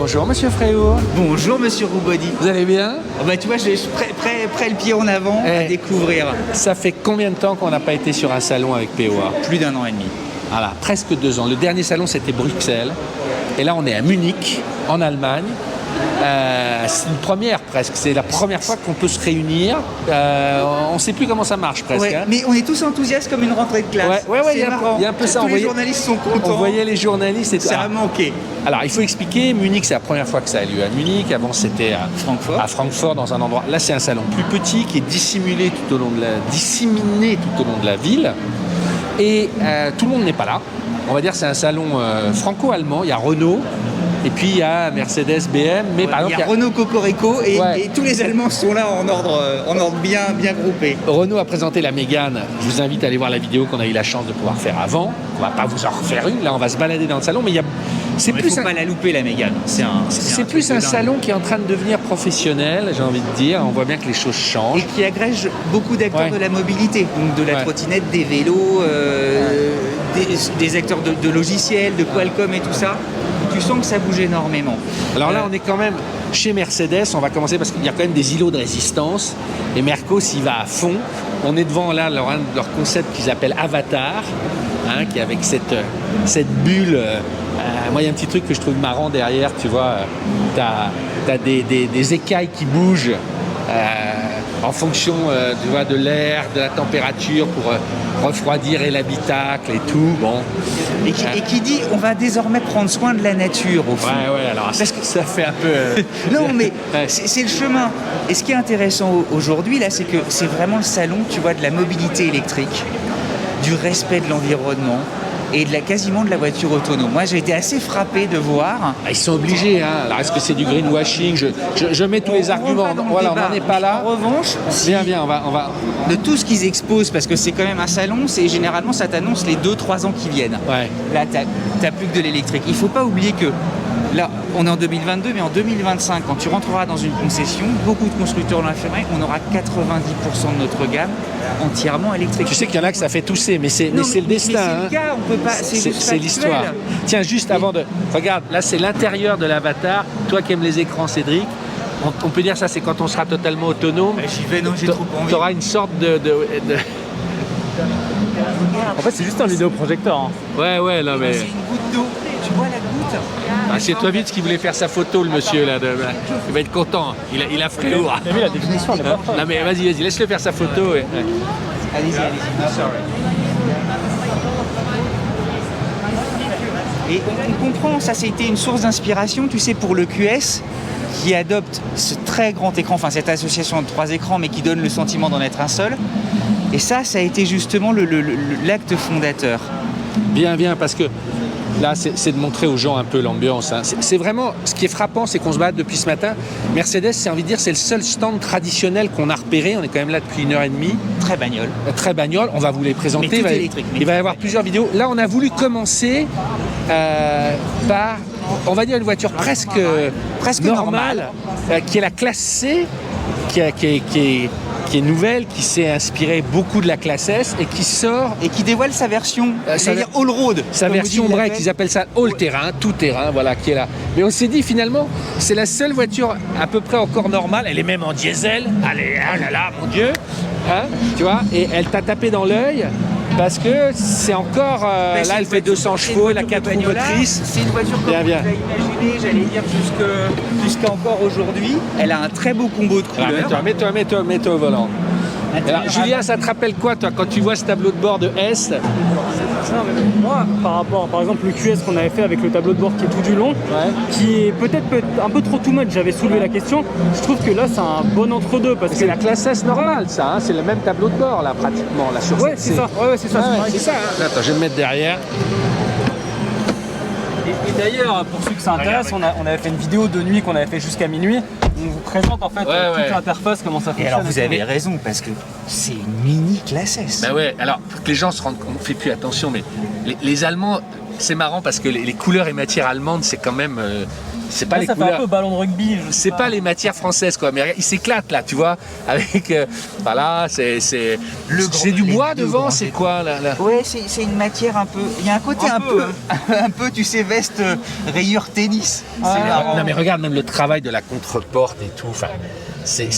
Bonjour Monsieur Fréau. Bonjour Monsieur Roubody. Vous allez bien? Bah tu vois, j'ai prêt le pied en avant à découvrir. Ça fait combien de temps qu'on n'a pas été sur un salon avec POA? Plus d'1 an et demi. Voilà, presque 2 ans. Le dernier salon c'était Bruxelles. Et là on est à Munich, en Allemagne. C'est une première presque, c'est la première fois qu'on peut se réunir. On ne sait plus comment ça marche presque. Ouais, hein. Mais on est tous enthousiastes comme une rentrée de classe. Ouais, il y a un peu ça. Tous les journalistes sont contents. On voyait les journalistes et tout. Ça a manqué. Alors il faut expliquer, Munich c'est la première fois que ça a lieu à Munich. Avant c'était à Francfort dans un endroit. Là c'est un salon plus petit qui est disséminé tout au long de la ville. Et tout le monde n'est pas là. On va dire que c'est un salon franco-allemand. Il y a Renault. Et puis il y a Mercedes, BM, mais par exemple il y a Renault, Cocorico et tous les Allemands sont là en ordre bien groupé. Renault a présenté la Mégane. Je vous invite à aller voir la vidéo qu'on a eu la chance de pouvoir faire avant. On va pas vous en refaire une. Là, on va se balader dans le salon, mais il faut pas la louper la Mégane. C'est plus un salon qui est en train de devenir professionnel, j'ai envie de dire. On voit bien que les choses changent. Et qui agrège beaucoup d'acteurs de la mobilité, donc de la trottinette, des vélos, des acteurs de logiciels, de Qualcomm et tout ça. Tu sens que ça bouge énormément. Alors là, on est quand même chez Mercedes. On va commencer parce qu'il y a quand même des îlots de résistance. Et Mercos y va à fond. On est devant là leur concept qu'ils appellent Avatar, qui est avec cette bulle. Moi, il y a un petit truc que je trouve marrant derrière. Tu vois, t'as des écailles qui bougent en fonction de l'air, de la température pour refroidir l'habitacle et tout. Bon. Et qui dit on va désormais prendre soin de la nature au fond. Ouais, alors parce que ça fait un peu. Non, mais c'est le chemin. Et ce qui est intéressant aujourd'hui, là, c'est que c'est vraiment le salon, tu vois, de la mobilité électrique, du respect de l'environnement et quasiment de la voiture autonome. Moi, j'ai été assez frappé de voir. Ils sont obligés. Alors, est-ce que c'est du greenwashing? Je mets tous les arguments. Voilà, on n'en est pas là. En revanche, on va. De tout ce qu'ils exposent, parce que c'est quand même un salon, généralement ça t'annonce les 2-3 ans qui viennent. Ouais. Là, t'as plus que de l'électrique. Il faut pas oublier que là, on est en 2022, mais en 2025, quand tu rentreras dans une concession, beaucoup de constructeurs l'ont affirmé, on aura 90% de notre gamme entièrement électrique. Tu sais qu'il y en a que ça fait tousser, mais c'est le destin. Mais c'est le cas, on peut pas. C'est l'histoire. Tiens, juste avant de. Regarde, là c'est l'intérieur de l'Avatar. Toi qui aimes les écrans, Cédric, on peut dire ça, c'est quand on sera totalement autonome. J'y vais, non, j'ai trop envie. Tu auras une sorte de. En fait, c'est juste un vidéoprojecteur. Hein. Ouais, non mais. C'est une goutte d'eau. Tu vois la goutte? Assieds-toi vite, ce qu'il voulait faire sa photo, le monsieur là. Il va être content. Il a Fréau. T'as vu la définition, elle est pas. Non mais vas-y, laisse-le faire sa photo. Allez-y. Sorry. Et on comprend, ça c'était une source d'inspiration, tu sais, pour le QS qui adopte ce très grand écran, enfin cette association de 3 écrans, mais qui donne le sentiment d'en être un seul. Et ça a été justement l'acte fondateur. Bien, parce que là, c'est de montrer aux gens un peu l'ambiance. C'est vraiment, ce qui est frappant, c'est qu'on se bat depuis ce matin. Mercedes, c'est envie de dire, c'est le seul stand traditionnel qu'on a repéré. On est quand même là depuis 1h30. Très bagnole. On va vous les présenter. Il va y avoir plusieurs vidéos. Là, on a voulu commencer par, on va dire, une voiture presque normale, qui est la classe C, qui est nouvelle, qui s'est inspirée beaucoup de la classe S et qui sort... Et qui dévoile sa version, c'est-à-dire all-road. Sa version break, ils appellent ça all-terrain, tout-terrain, voilà, qui est là. Mais on s'est dit finalement, c'est la seule voiture à peu près encore normale, elle est même en diesel, allez, oh là là, mon Dieu, tu vois, et elle t'a tapé dans l'œil. Parce que c'est encore... là, elle fait 200 chevaux, elle a 4 roues motrices. C'est une voiture comme vous l'avez imaginé, j'allais dire, jusqu'à encore aujourd'hui. Elle a un très beau combo de couleurs. Mets-toi au volant. Alors, Julien, ça te rappelle quoi, toi, quand tu vois ce tableau de bord de S? Non, mais moi, par exemple, le QS qu'on avait fait avec le tableau de bord qui est tout du long, qui est peut-être un peu trop too much, j'avais soulevé la question. Je trouve que là, c'est un bon entre-deux. Parce que c'est la classe S normale, ça, c'est le même tableau de bord, là, pratiquement, là, sur c'est ça. C'est ça. Attends, je vais me mettre derrière. Et d'ailleurs, pour ceux que ça intéresse, on avait fait une vidéo de nuit qu'on avait fait jusqu'à minuit. On vous présente en fait toute l'interface, comment ça fonctionne. Et alors vous avez raison, parce que c'est une mini classe S. Bah ouais, alors pour que les gens se rendent compte, on fait plus attention, mais les Allemands, c'est marrant parce que les couleurs et matières allemandes, c'est quand même... c'est pas Là, les ça fait couleurs... un peu ballon de rugby. je sais C'est pas les matières françaises, quoi. Mais regarde, il s'éclate, là, tu vois. Avec... voilà, c'est du bois devant, c'est quoi, là Ouais, c'est une matière un peu... Il y a un côté un peu, tu sais, veste rayure tennis. Non, mais regarde même le travail de la contreporte et tout. Enfin, c'est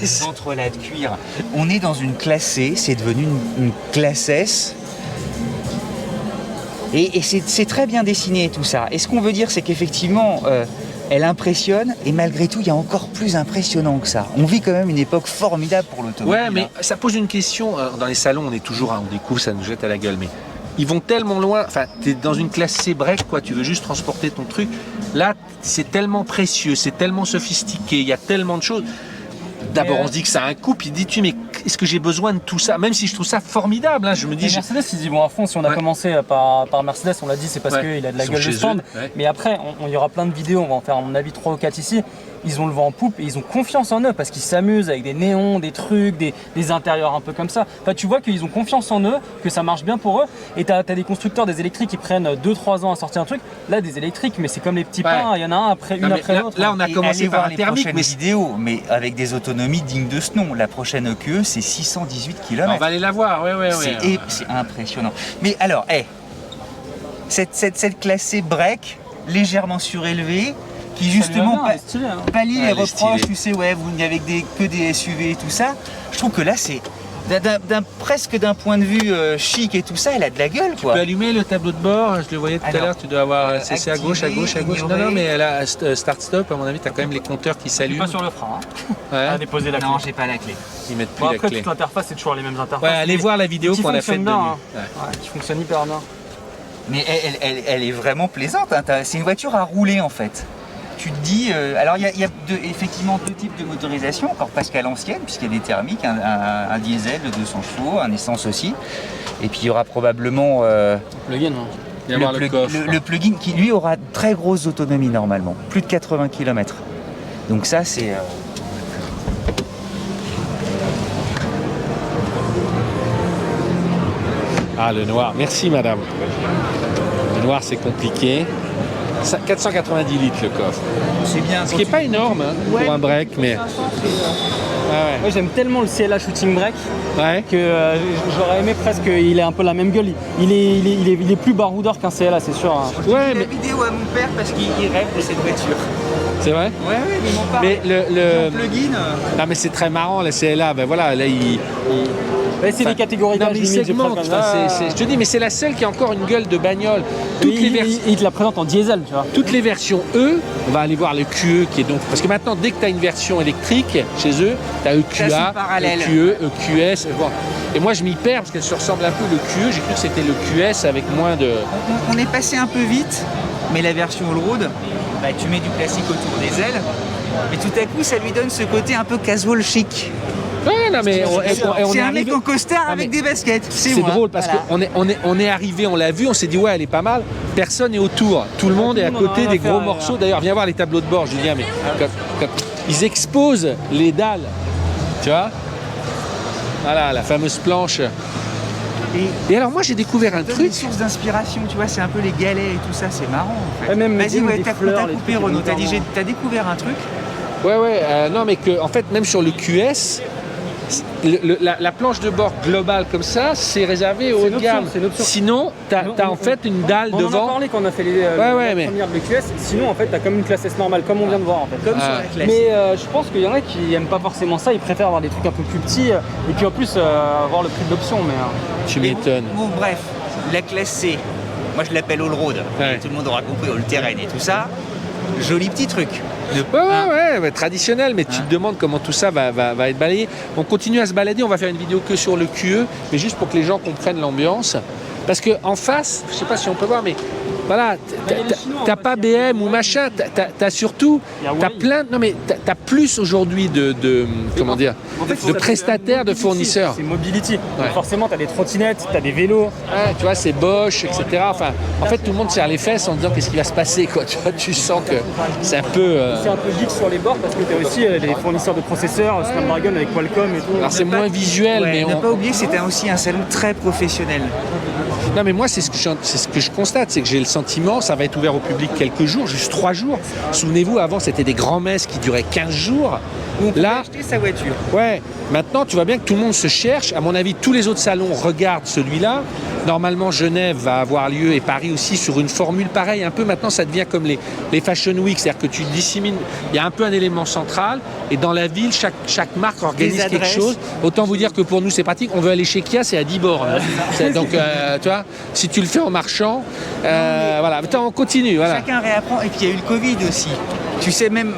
les entrelacs de cuir. On est dans une classe C, c'est devenu une classe S. Et c'est très bien dessiné tout ça. Et ce qu'on veut dire, c'est qu'effectivement, elle impressionne, et malgré tout, il y a encore plus impressionnant que ça. On vit quand même une époque formidable pour l'automobile. Ouais, mais ça pose une question. Dans les salons, on est toujours, on découvre, ça nous jette à la gueule. Mais ils vont tellement loin. Enfin, t'es dans une classe C break, quoi. Tu veux juste transporter ton truc. Là, c'est tellement précieux, c'est tellement sophistiqué. Il y a tellement de choses. D'abord, on se dit que ça a un coût, puis dis-tu, mais est-ce que j'ai besoin de tout ça? Même si je trouve ça formidable, hein, je me dis... Mercedes, ils y vont à fond. Si on a commencé par Mercedes, on l'a dit, c'est parce qu'il a de la gueule de stand. Mais après, il y aura plein de vidéos, on va en faire à mon avis 3 ou 4 ici. Ils ont le vent en poupe et ils ont confiance en eux parce qu'ils s'amusent avec des néons, des trucs, des intérieurs un peu comme ça. Enfin, tu vois qu'ils ont confiance en eux, que ça marche bien pour eux. Et tu as des constructeurs, des électriques qui prennent 2-3 ans à sortir un truc. Là, des électriques, mais c'est comme les petits pains, il y en a un après l'autre. Là, on a commencé par un thermique, mais vidéos, mais avec des autonomies dignes de ce nom. La prochaine EQE, c'est 618 km. On va aller la voir, ouais. C'est impressionnant. Mais alors, cette classée break, légèrement surélevée, qui justement pallie les reproches, tu sais, ouais, vous n'avez que des SUV et tout ça. Je trouve que là, c'est presque d'un point de vue chic et tout ça, elle a de la gueule, quoi. Tu peux allumer le tableau de bord, je le voyais tout à l'heure, tu dois avoir c'est à gauche. Non, mais elle a start-stop, à mon avis, tu as quand même les compteurs qui s'allument. Pas sur le frein. Ouais. À déposer la clé. Non, j'ai pas la clé. Ils mettent plus la après, clé. toute l'interface, c'est toujours les mêmes interfaces. Ouais, allez voir la vidéo qu'on a faite de nuit. Qui fonctionne hyper bien. Mais elle est vraiment plaisante, hein. C'est une voiture à rouler, en fait. Tu te dis, alors il y a effectivement 2 types de motorisation, encore presque à l'ancienne, puisqu'il y a des thermiques, un diesel de 200 chevaux, un essence aussi. Et puis il y aura probablement plug-in. Le plug-in qui lui aura très grosse autonomie normalement, plus de 80 km. Donc ça c'est... Ah, le noir, merci madame. Le noir c'est compliqué. 490 litres le coffre. C'est bien. Ce qui n'est pas énorme hein, pour un break, mais... Moi j'aime tellement le CLA Shooting Break que j'aurais aimé presque qu'il ait un peu la même gueule. Il est plus baroudeur qu'un CLA, c'est sûr. Hein. Je la vidéo à mon père parce qu'il rêve de cette voiture. C'est vrai? Ouais, mais mon père. Mais le plugin. Non mais c'est très marrant le CLA. Ben voilà, là il... c'est des catégories d'âge limite. Je te dis, mais c'est la seule qui a encore une gueule de bagnole. Il te la présente en diesel, tu vois. Toutes les versions E, on va aller voir le QE qui est donc... Parce que maintenant, dès que tu as une version électrique chez eux, tu as EQA, EQE, EQS. Bon. Et moi, je m'y perds parce qu'elle se ressemble un peu le QE. J'ai cru que c'était le QS avec moins de... On est passé un peu vite, mais la version all-road, bah, tu mets du plastique autour des ailes, et tout à coup, ça lui donne ce côté un peu casual chic. Ouais, non, mais c'est un mec en costard avec des baskets. C'est drôle parce qu'on est arrivé, on l'a vu, on s'est dit ouais, elle est pas mal. Personne n'est autour. Tout le monde est à côté des gros morceaux. D'ailleurs, viens voir les tableaux de bord, Julien. Mais quand ils exposent les dalles, tu vois. Voilà, la fameuse planche. Et alors moi j'ai découvert un truc. Une source d'inspiration, tu vois, c'est un peu les galets et tout ça, c'est marrant en fait. Vas-y, t'as coupé Renaud, t'as découvert un truc. Ouais, non mais que en fait même sur le QS, la planche de bord globale comme ça, c'est réservé au haut de gamme. Sinon, t'as en fait une dalle devant. On en a parlé quand on a fait les premières de l'EQS. Sinon, en fait, t'as comme une classe S normale, comme on vient de voir en fait. Comme sur la classe. Mais je pense qu'il y en a qui aiment pas forcément ça. Ils préfèrent avoir des trucs un peu plus petits et puis en plus avoir le prix de l'option. Mais tu m'étonnes. Bon, bref, la classe C. Moi, je l'appelle all road. Tout le monde aura compris all terrain et tout ça. Joli petit truc. Ouais, traditionnel, mais tu te demandes comment tout ça va être balayé. On continue à se balader, on va faire une vidéo que sur le QE, mais juste pour que les gens comprennent l'ambiance. Parce qu'en face, je sais pas si on peut voir, mais voilà, t'as pas BM ou machin, t'as surtout, t'as plein, non mais t'as plus aujourd'hui de comment dire, de prestataires, de fournisseurs. C'est Mobility, donc forcément t'as des trottinettes, t'as des vélos. Ouais, tu vois, c'est Bosch, etc. Enfin, en fait, tout le monde serre les fesses en disant qu'est-ce qui va se passer, quoi. Tu vois, tu sens que c'est un peu... C'est un peu geek sur les bords parce que t'as aussi les fournisseurs de processeurs, Snapdragon avec Qualcomm et tout. Alors c'est moins visuel, mais on n'a pas oublié que c'était aussi un salon très professionnel. Non mais moi c'est ce que je constate, c'est que j'ai le sentiment, ça va être ouvert au public quelques jours, juste 3 jours. Souvenez-vous, avant c'était des grands-messes qui duraient 15 jours. On peut Là, acheter sa voiture. Ouais, maintenant tu vois bien que tout le monde se cherche. À mon avis, tous les autres salons regardent celui-là. Normalement, Genève va avoir lieu et Paris aussi sur une formule pareille. Un peu maintenant, ça devient comme les Fashion Week, c'est-à-dire que tu dissémines. Il y a un peu un élément central et dans la ville, chaque marque organise quelque chose. Autant vous dire que pour nous, c'est pratique. On veut aller chez Kia, c'est à 10 bornes. Donc, tu vois, si tu le fais en marchant, voilà. Attends, on continue. Voilà. Chacun réapprend. Et puis il y a eu le Covid aussi. Tu sais, même,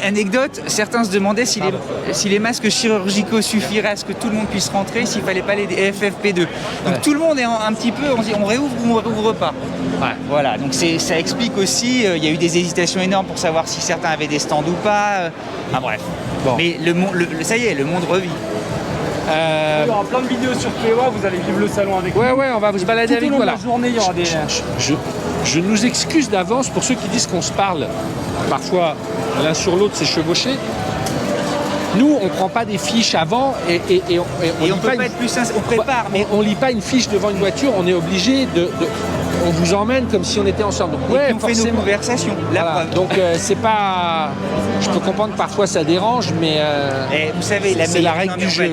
anecdote, certains se demandaient si les masques chirurgicaux suffiraient à ce que tout le monde puisse rentrer, s'il fallait pas les FFP2. Donc tout le monde est un petit peu, on se dit, on réouvre ou on réouvre pas. Ouais. Voilà, donc ça explique aussi, il y a eu des hésitations énormes pour savoir si certains avaient des stands ou pas. Bref. Bon. Mais ça y est, le monde revit. Il y aura plein de vidéos sur POA, vous allez vivre le salon avec nous. Ouais, on va vous se balader avec vous. Tout au long de la journée, il y aura des... Je nous excuse d'avance pour ceux qui disent qu'on se parle parfois l'un sur l'autre, c'est chevauché. Nous, on ne prend pas des fiches avant et on peut pas être plus sincère, on prépare. Mais on lit pas une fiche devant une voiture, on est obligé on vous emmène comme si on était ensemble. Donc, ouais, on fait nos conversations. Voilà. Donc c'est pas. Je peux comprendre que parfois ça dérange, mais vous savez, c'est la règle du jeu.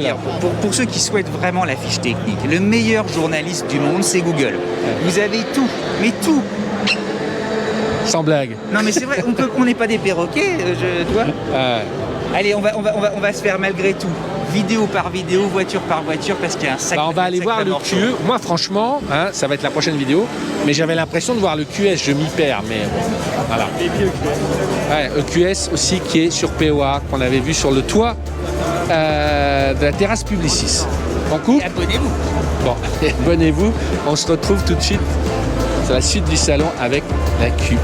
Pour ceux qui souhaitent vraiment la fiche technique, le meilleur journaliste du monde, c'est Google. Vous avez tout, mais tout. Sans blague. Non, mais c'est vrai, on n'est pas des perroquets, tu vois. Allez, on va se faire malgré tout. Vidéo par vidéo, voiture par voiture, parce qu'il y a un sacré. On va aller voir le QE. Moi, franchement, ça va être la prochaine vidéo, mais j'avais l'impression de voir le QS. Je m'y perds, mais bon, voilà. EQS aussi qui est sur POA, qu'on avait vu sur le toit de la terrasse Publicis. On coupe. Et abonnez-vous. Bon, abonnez-vous. On se retrouve tout de suite sur la suite du salon avec la QE.